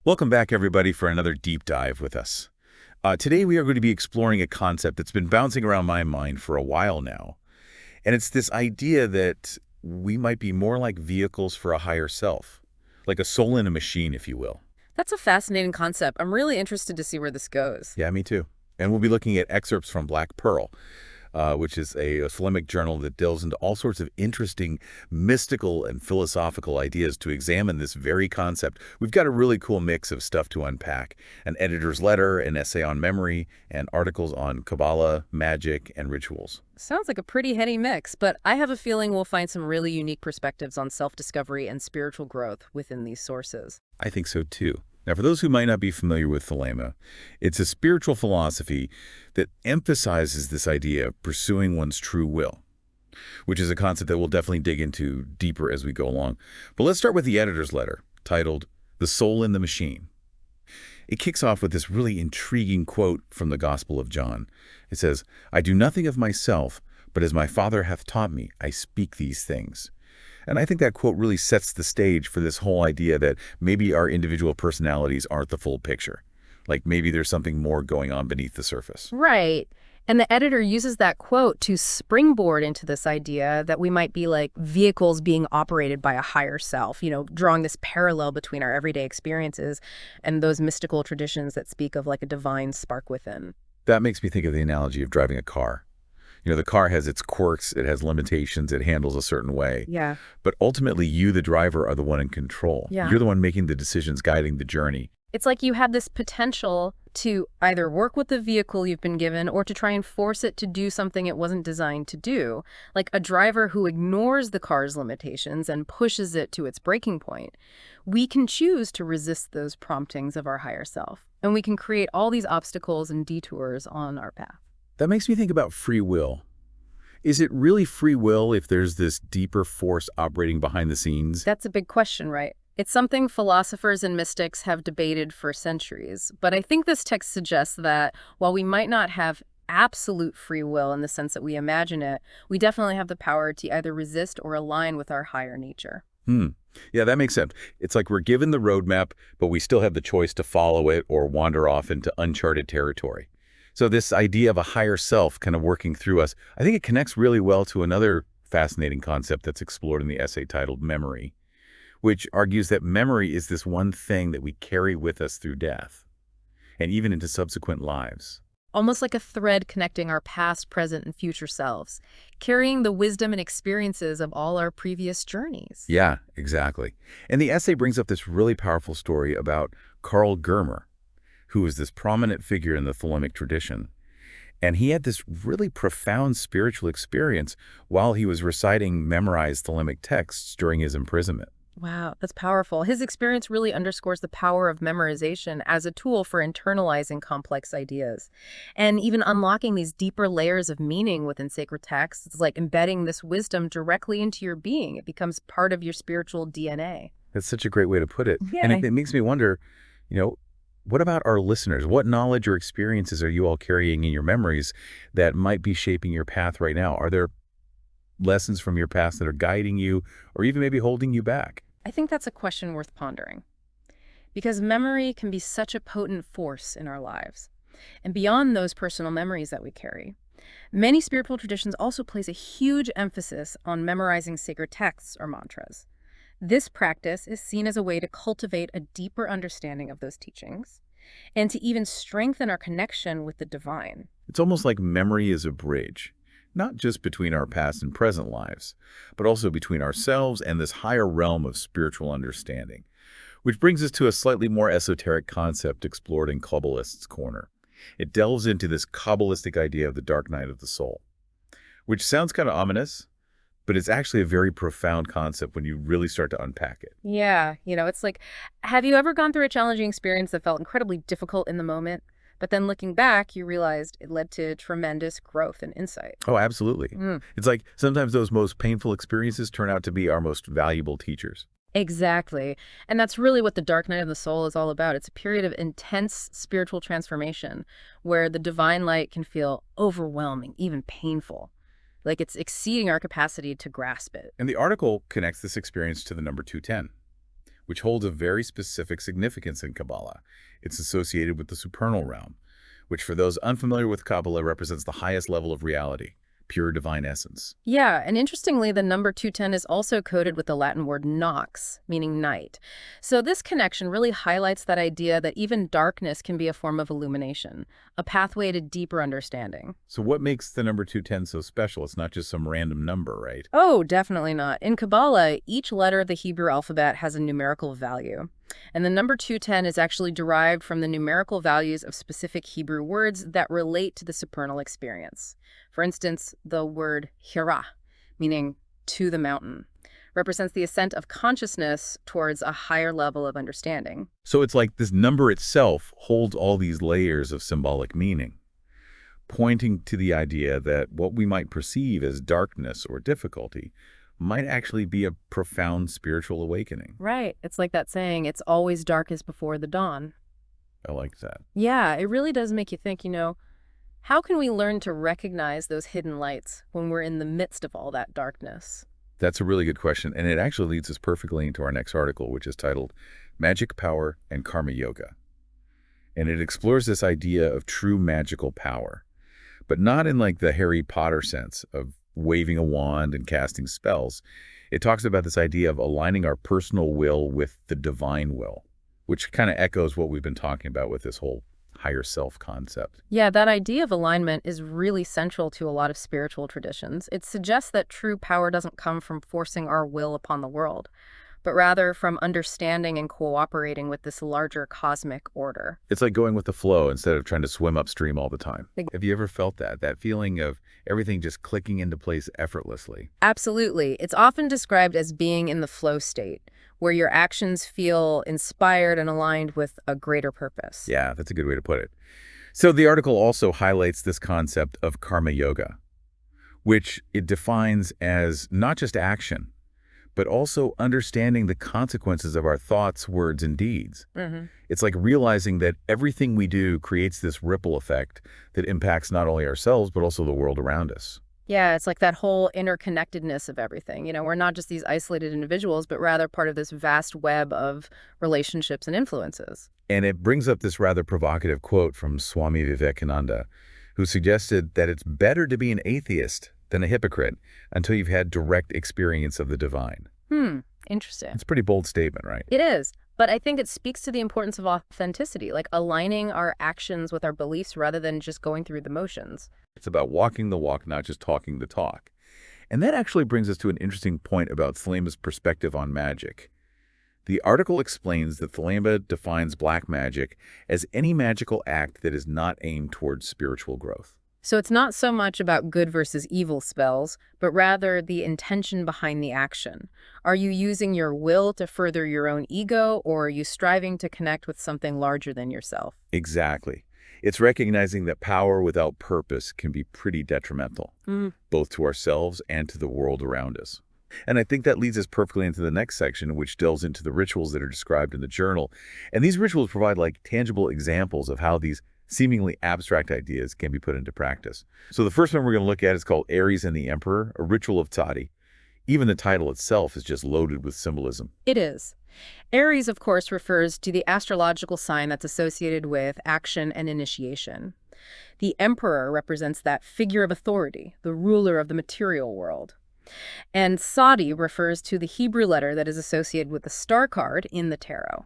Welcome back, everybody, for another deep dive with us. Today, we are going to be exploring a concept that's been bouncing around my mind for a while now. And it's this idea that we might be more like vehicles for a higher self, like a soul in a machine, if you will. That's a fascinating concept. I'm really interested to see where this goes. Yeah, me too. And we'll be looking at excerpts from Black Pearl, which is a Thelemic journal that delves into all sorts of interesting mystical and philosophical ideas to examine this very concept. We've got a really cool mix of stuff to unpack: an editor's letter, an essay on memory, and articles on Kabbalah, magic, and rituals. Sounds like a pretty heady mix, but I have a feeling we'll find some really unique perspectives on self-discovery and spiritual growth within these sources. I think so too. Now, for those who might not be familiar with Thelema, it's a spiritual philosophy that emphasizes this idea of pursuing one's true will, which is a concept that we'll definitely dig into deeper as we go along. But let's start with the editor's letter, titled "The Soul in the Machine." It kicks off with this really intriguing quote from the Gospel of John. It says, "I do nothing of myself, but as my Father hath taught me, I speak these things." And I think that quote really sets the stage for this whole idea that maybe our individual personalities aren't the full picture. Like maybe there's something more going on beneath the surface. Right. And the editor uses that quote to springboard into this idea that we might be like vehicles being operated by a higher self, drawing this parallel between our everyday experiences and those mystical traditions that speak of like a divine spark within. That makes me think of the analogy of driving a car. The car has its quirks, it has limitations, it handles a certain way. Yeah. But ultimately, you, the driver, are the one in control. Yeah. You're the one making the decisions, guiding the journey. It's like you have this potential to either work with the vehicle you've been given or to try and force it to do something it wasn't designed to do. Like a driver who ignores the car's limitations and pushes it to its breaking point. We can choose to resist those promptings of our higher self, and we can create all these obstacles and detours on our path. That makes me think about free will. Is it really free will if there's this deeper force operating behind the scenes? That's a big question, right? It's something philosophers and mystics have debated for centuries. But I think this text suggests that while we might not have absolute free will in the sense that we imagine it, we definitely have the power to either resist or align with our higher nature. Yeah, that makes sense. It's like we're given the roadmap, but we still have the choice to follow it or wander off into uncharted territory. So this idea of a higher self kind of working through us, I think it connects really well to another fascinating concept that's explored in the essay titled Memory, which argues that memory is this one thing that we carry with us through death and even into subsequent lives. Almost like a thread connecting our past, present, and future selves, carrying the wisdom and experiences of all our previous journeys. Yeah, exactly. And the essay brings up this really powerful story about Karl Germer, who was this prominent figure in the Thelemic tradition. And he had this really profound spiritual experience while he was reciting memorized Thelemic texts during his imprisonment. Wow, that's powerful. His experience really underscores the power of memorization as a tool for internalizing complex ideas and even unlocking these deeper layers of meaning within sacred texts. It's like embedding this wisdom directly into your being. It becomes part of your spiritual DNA. That's such a great way to put it. Yeah. And it makes me wonder, you know, what about our listeners? What knowledge or experiences are you all carrying in your memories that might be shaping your path right now? Are there lessons from your past that are guiding you or even maybe holding you back? I think that's a question worth pondering because memory can be such a potent force in our lives. And beyond those personal memories that we carry, many spiritual traditions also place a huge emphasis on memorizing sacred texts or mantras. This practice is seen as a way to cultivate a deeper understanding of those teachings and to even strengthen our connection with the divine. It's almost like memory is a bridge, not just between our past and present lives, but also between ourselves and this higher realm of spiritual understanding. Which brings us to a slightly more esoteric concept explored in Kabbalist's Corner. It delves into this Kabbalistic idea of the dark night of the soul, which sounds kind of ominous, but it's actually a very profound concept when you really start to unpack it. Yeah, it's like, have you ever gone through a challenging experience that felt incredibly difficult in the moment, but then looking back, you realized it led to tremendous growth and insight? Oh, absolutely. It's like sometimes those most painful experiences turn out to be our most valuable teachers. Exactly. And that's really what the dark night of the soul is all about. It's a period of intense spiritual transformation where the divine light can feel overwhelming, even painful. Like it's exceeding our capacity to grasp it. And the article connects this experience to the number 210, which holds a very specific significance in Kabbalah. It's associated with the supernal realm, which for those unfamiliar with Kabbalah represents the highest level of reality, pure divine essence. Yeah, and interestingly, the number 210 is also coded with the Latin word nox, meaning night. So this connection really highlights that idea that even darkness can be a form of illumination, a pathway to deeper understanding. So what makes the number 210 so special? It's not just some random number, right? Oh, definitely not. In Kabbalah, each letter of the Hebrew alphabet has a numerical value. And the number 210 is actually derived from the numerical values of specific Hebrew words that relate to the supernal experience. For instance, the word hira, meaning to the mountain, represents the ascent of consciousness towards a higher level of understanding. So it's like this number itself holds all these layers of symbolic meaning, pointing to the idea that what we might perceive as darkness or difficulty might actually be a profound spiritual awakening. Right. It's like that saying, it's always darkest before the dawn. I like that. Yeah, it really does make you think, how can we learn to recognize those hidden lights when we're in the midst of all that darkness? That's a really good question, and it actually leads us perfectly into our next article, which is titled Magic, Power, and Karma Yoga. And it explores this idea of true magical power, but not in like the Harry Potter sense of waving a wand and casting spells. It talks about this idea of aligning our personal will with the divine will, which kind of echoes what we've been talking about with this whole higher self concept. Yeah, that idea of alignment is really central to a lot of spiritual traditions. It suggests that true power doesn't come from forcing our will upon the world, but rather from understanding and cooperating with this larger cosmic order. It's like going with the flow instead of trying to swim upstream all the time. Ex- Have you ever felt that feeling of everything just clicking into place effortlessly? Absolutely. It's often described as being in the flow state, where your actions feel inspired and aligned with a greater purpose. Yeah, that's a good way to put it. So the article also highlights this concept of karma yoga, which it defines as not just action, but also understanding the consequences of our thoughts, words, and deeds. It's like realizing that everything we do creates this ripple effect that impacts not only ourselves, but also the world around us. Yeah, it's like that whole interconnectedness of everything. We're not just these isolated individuals, but rather part of this vast web of relationships and influences. And it brings up this rather provocative quote from Swami Vivekananda, who suggested that it's better to be an atheist than a hypocrite until you've had direct experience of the divine. Interesting. It's a pretty bold statement, right? It is, but I think it speaks to the importance of authenticity, like aligning our actions with our beliefs rather than just going through the motions. It's about walking the walk, not just talking the talk. And that actually brings us to an interesting point about Thelema's perspective on magic. The article explains that Thelema defines black magic as any magical act that is not aimed towards spiritual growth. So it's not so much about good versus evil spells, but rather the intention behind the action. Are you using your will to further your own ego, or are you striving to connect with something larger than yourself? Exactly. It's recognizing that power without purpose can be pretty detrimental, both to ourselves and to the world around us. And I think that leads us perfectly into the next section, which delves into the rituals that are described in the journal. And these rituals provide like tangible examples of how these seemingly abstract ideas can be put into practice. So the first one we're going to look at is called Aries and the Emperor, a ritual of Toddy. Even the title itself is just loaded with symbolism. It is. Aries, of course, refers to the astrological sign that's associated with action and initiation. The Emperor represents that figure of authority, the ruler of the material world. And Sadi refers to the Hebrew letter that is associated with the star card in the tarot,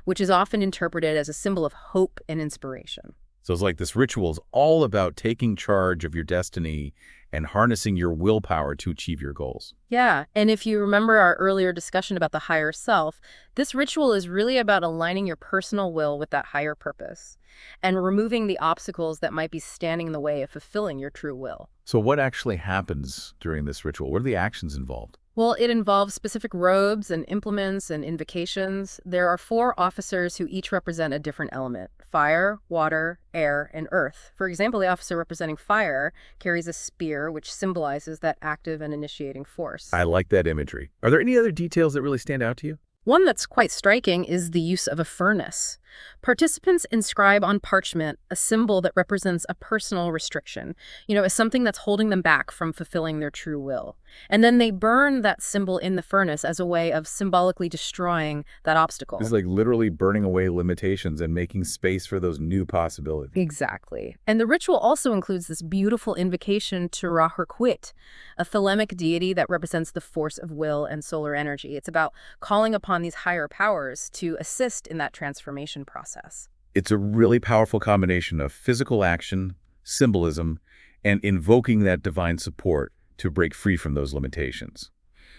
which is often interpreted as a symbol of hope and inspiration. So it's like this ritual is all about taking charge of your destiny and harnessing your willpower to achieve your goals. Yeah, and if you remember our earlier discussion about the higher self, this ritual is really about aligning your personal will with that higher purpose and removing the obstacles that might be standing in the way of fulfilling your true will. So what actually happens during this ritual? What are the actions involved? Well, it involves specific robes and implements and invocations. There are 4 officers who each represent a different element: fire, water, air, and earth. For example, the officer representing fire carries a spear, which symbolizes that active and initiating force. I like that imagery. Are there any other details that really stand out to you? One that's quite striking is the use of a furnace, Participants inscribe on parchment a symbol that represents a personal restriction, as something that's holding them back from fulfilling their true will. And then they burn that symbol in the furnace as a way of symbolically destroying that obstacle. It's like literally burning away limitations and making space for those new possibilities. Exactly. And the ritual also includes this beautiful invocation to Ra-Hoor-Khuit, a thelemic deity that represents the force of will and solar energy. It's about calling upon these higher powers to assist in that transformation process. It's a really powerful combination of physical action, symbolism, and invoking that divine support to break free from those limitations.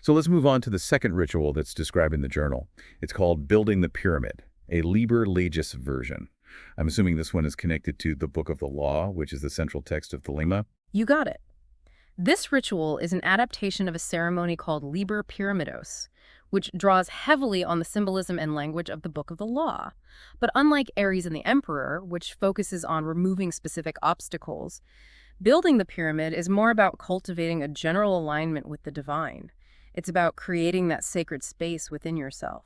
So let's move on to the second ritual that's described in the journal. It's called Building the Pyramid, a Liber Legis version. I'm assuming this one is connected to the Book of the Law, which is the central text of Thelema. You got it. This ritual is an adaptation of a ceremony called Liber Pyramidos, which draws heavily on the symbolism and language of the Book of the Law. But unlike Ares and the Emperor, which focuses on removing specific obstacles, building the pyramid is more about cultivating a general alignment with the divine. It's about creating that sacred space within yourself.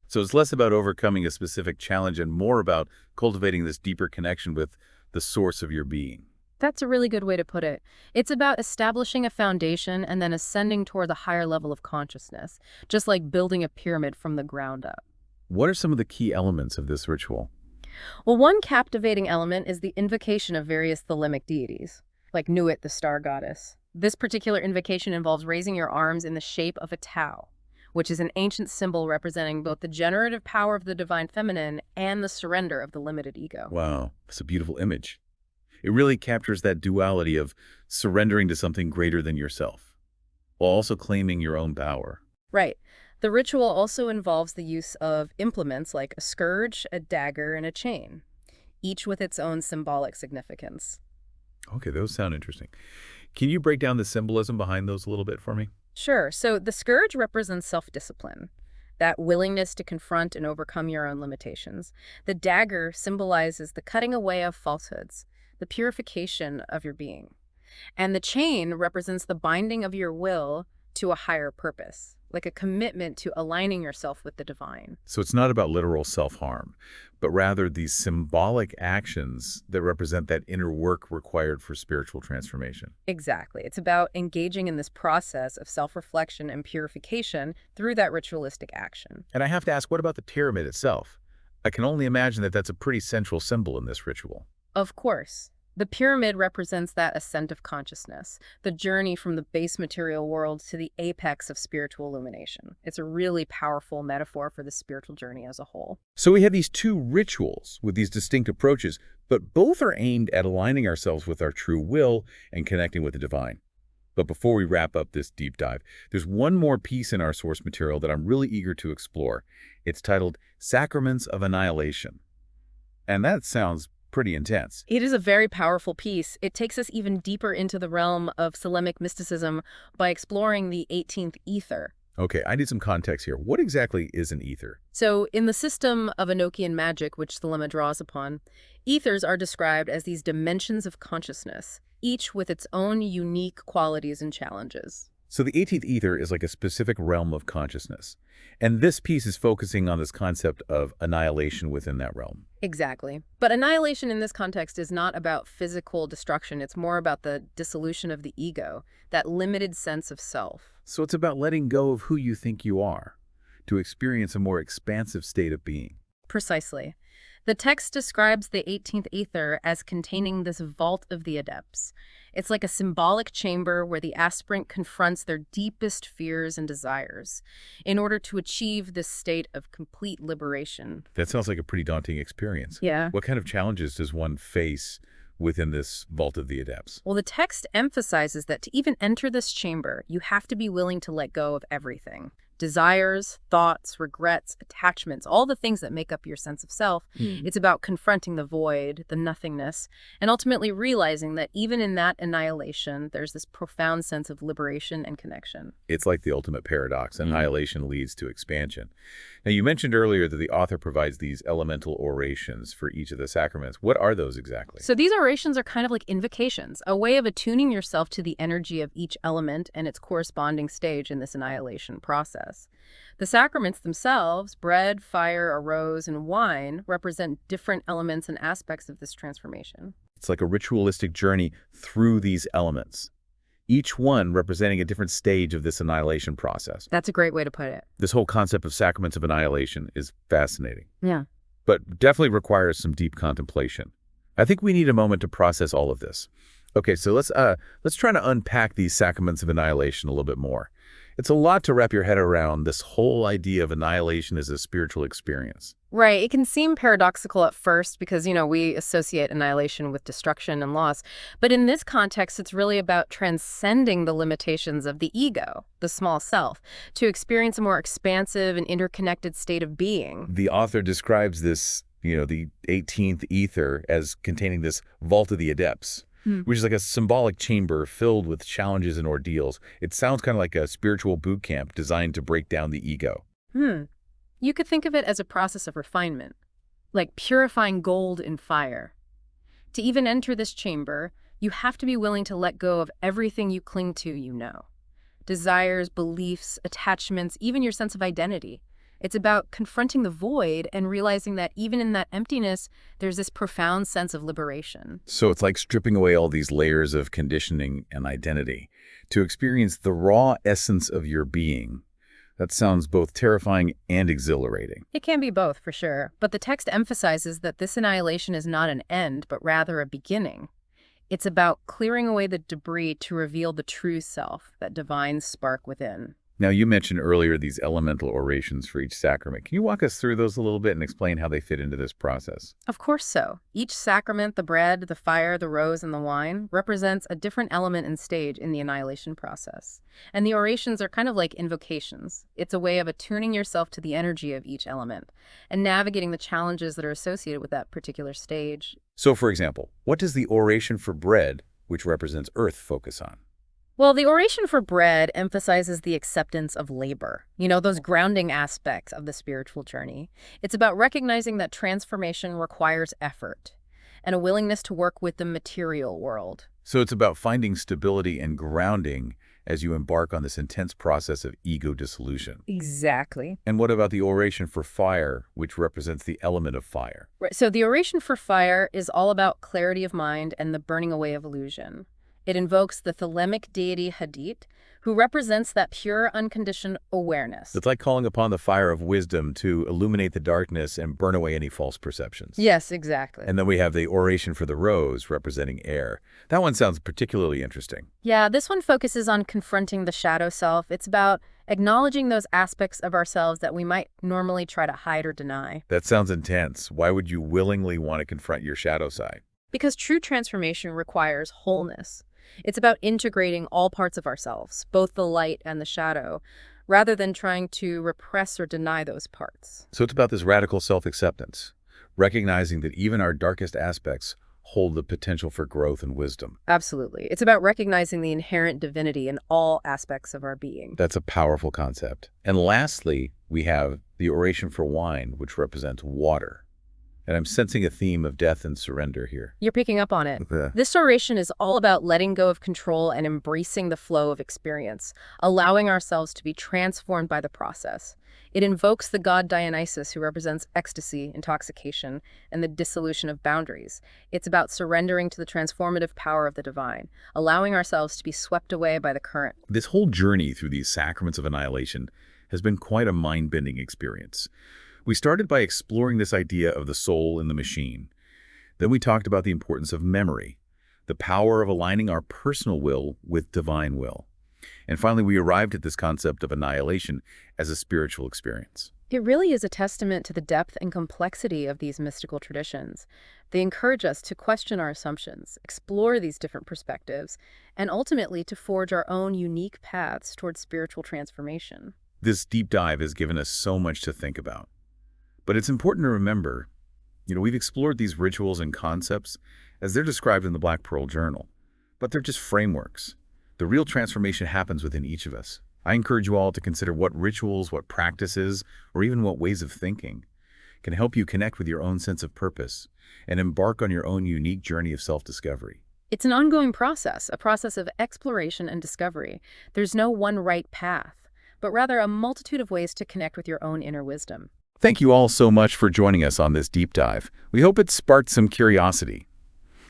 So it's less about overcoming a specific challenge and more about cultivating this deeper connection with the source of your being. That's a really good way to put it. It's about establishing a foundation and then ascending toward a higher level of consciousness, just like building a pyramid from the ground up. What are some of the key elements of this ritual? Well, one captivating element is the invocation of various thelemic deities, like Nuit, the star goddess. This particular invocation involves raising your arms in the shape of a Tau, which is an ancient symbol representing both the generative power of the divine feminine and the surrender of the limited ego. Wow, that's a beautiful image. It really captures that duality of surrendering to something greater than yourself, while also claiming your own power. Right. The ritual also involves the use of implements like a scourge, a dagger, and a chain, each with its own symbolic significance. Okay, those sound interesting. Can you break down the symbolism behind those a little bit for me? Sure. So the scourge represents self-discipline, that willingness to confront and overcome your own limitations. The dagger symbolizes the cutting away of falsehoods, the purification of your being. And the chain represents the binding of your will to a higher purpose, like a commitment to aligning yourself with the divine. So it's not about literal self-harm, but rather these symbolic actions that represent that inner work required for spiritual transformation. Exactly. It's about engaging in this process of self-reflection and purification through that ritualistic action. And I have to ask, what about the pyramid itself? I can only imagine that that's a pretty central symbol in this ritual. Of course. The pyramid represents that ascent of consciousness, the journey from the base material world to the apex of spiritual illumination. It's a really powerful metaphor for the spiritual journey as a whole. So we have these two rituals with these distinct approaches, but both are aimed at aligning ourselves with our true will and connecting with the divine. But before we wrap up this deep dive, there's one more piece in our source material that I'm really eager to explore. It's titled Sacraments of Annihilation. And that sounds pretty intense. It is a very powerful piece. It takes us even deeper into the realm of Thelemic mysticism by exploring the 18th ether. Okay, I need some context here. What exactly is an ether? So, in the system of Enochian magic, which Thelema draws upon, ethers are described as these dimensions of consciousness, each with its own unique qualities and challenges. So the 18th ether is like a specific realm of consciousness. And this piece is focusing on this concept of annihilation within that realm. Exactly. But annihilation in this context is not about physical destruction. It's more about the dissolution of the ego, that limited sense of self. So it's about letting go of who you think you are to experience a more expansive state of being. Precisely. The text describes the 18th ether as containing this vault of the adepts. It's like a symbolic chamber where the aspirant confronts their deepest fears and desires in order to achieve this state of complete liberation. That sounds like a pretty daunting experience. Yeah. What kind of challenges does one face within this vault of the adepts? Well, the text emphasizes that to even enter this chamber, you have to be willing to let go of everything. Desires, thoughts, regrets, attachments, all the things that make up your sense of self. It's about confronting the void, the nothingness, and ultimately realizing that even in that annihilation, there's this profound sense of liberation and connection. It's like the ultimate paradox. Annihilation leads to expansion. Now, you mentioned earlier that the author provides these elemental orations for each of the sacraments. What are those exactly? So these orations are kind of like invocations, a way of attuning yourself to the energy of each element and its corresponding stage in this annihilation process. process. The sacraments themselves, bread, fire, a rose, and wine, represent different elements and aspects of this transformation. It's like a ritualistic journey through these elements, each one representing a different stage of this annihilation process. That's a great way to put it. This whole concept of sacraments of annihilation is fascinating, Yeah. but definitely requires some deep contemplation. I think we need a moment to process all of this. Okay, so let's try to unpack these sacraments of annihilation a little bit more. It's a lot to wrap your head around, this whole idea of annihilation as a spiritual experience. Right. It can seem paradoxical at first because, we associate annihilation with destruction and loss. But in this context, it's really about transcending the limitations of the ego, the small self, to experience a more expansive and interconnected state of being. The author describes this, the 18th ether, as containing this vault of the adepts, which is like a symbolic chamber filled with challenges and ordeals. It sounds kind of like a spiritual boot camp designed to break down the ego. You could think of it as a process of refinement, like purifying gold in fire. To even enter this chamber, you have to be willing to let go of everything you cling to. Desires, beliefs, attachments, even your sense of identity. It's about confronting the void and realizing that even in that emptiness, there's this profound sense of liberation. So it's like stripping away all these layers of conditioning and identity to experience the raw essence of your being. That sounds both terrifying and exhilarating. It can be both, for sure, but the text emphasizes that this annihilation is not an end, but rather a beginning. It's about clearing away the debris to reveal the true self, that divine spark within. Now, you mentioned earlier these elemental orations for each sacrament. Can you walk us through those a little bit and explain how they fit into this process? Of course so. Each sacrament, the bread, the fire, the rose, and the wine, represents a different element and stage in the annihilation process. And the orations are kind of like invocations. It's a way of attuning yourself to the energy of each element and navigating the challenges that are associated with that particular stage. So, for example, what does the oration for bread, which represents earth, focus on? Well, the oration for bread emphasizes the acceptance of labor, those grounding aspects of the spiritual journey. It's about recognizing that transformation requires effort and a willingness to work with the material world. So it's about finding stability and grounding as you embark on this intense process of ego dissolution. Exactly. And what about the oration for fire, which represents the element of fire? Right. So the oration for fire is all about clarity of mind and the burning away of illusion. It invokes the thelemic deity Hadit, who represents that pure, unconditioned awareness. It's like calling upon the fire of wisdom to illuminate the darkness and burn away any false perceptions. Yes, exactly. And then we have the oration for the rose, representing air. That one sounds particularly interesting. Yeah, this one focuses on confronting the shadow self. It's about acknowledging those aspects of ourselves that we might normally try to hide or deny. That sounds intense. Why would you willingly want to confront your shadow side? Because true transformation requires wholeness. It's about integrating all parts of ourselves, both the light and the shadow, rather than trying to repress or deny those parts. So it's about this radical self-acceptance, recognizing that even our darkest aspects hold the potential for growth and wisdom. Absolutely. It's about recognizing the inherent divinity in all aspects of our being. That's a powerful concept. And lastly, we have the oration for wine, which represents water. And I'm sensing a theme of death and surrender here. You're picking up on it. Yeah. This oration is all about letting go of control and embracing the flow of experience, allowing ourselves to be transformed by the process. It invokes the god Dionysus, who represents ecstasy, intoxication, and the dissolution of boundaries. It's about surrendering to the transformative power of the divine, allowing ourselves to be swept away by the current. This whole journey through these sacraments of annihilation has been quite a mind-bending experience. We started by exploring this idea of the soul in the machine. Then we talked about the importance of memory, the power of aligning our personal will with divine will. And finally, we arrived at this concept of annihilation as a spiritual experience. It really is a testament to the depth and complexity of these mystical traditions. They encourage us to question our assumptions, explore these different perspectives, and ultimately to forge our own unique paths towards spiritual transformation. This deep dive has given us so much to think about. But it's important to remember, we've explored these rituals and concepts as they're described in the Black Pearl Journal, but they're just frameworks. The real transformation happens within each of us. I encourage you all to consider what rituals, what practices, or even what ways of thinking can help you connect with your own sense of purpose and embark on your own unique journey of self-discovery. It's an ongoing process, a process of exploration and discovery. There's no one right path. but rather a multitude of ways to connect with your own inner wisdom. Thank you all so much for joining us on this deep dive. We hope it sparked some curiosity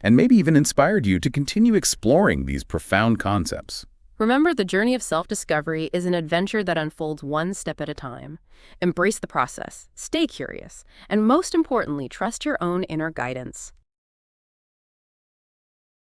and maybe even inspired you to continue exploring these profound concepts. Remember, the journey of self-discovery is an adventure that unfolds one step at a time. Embrace the process, stay curious, and most importantly, trust your own inner guidance.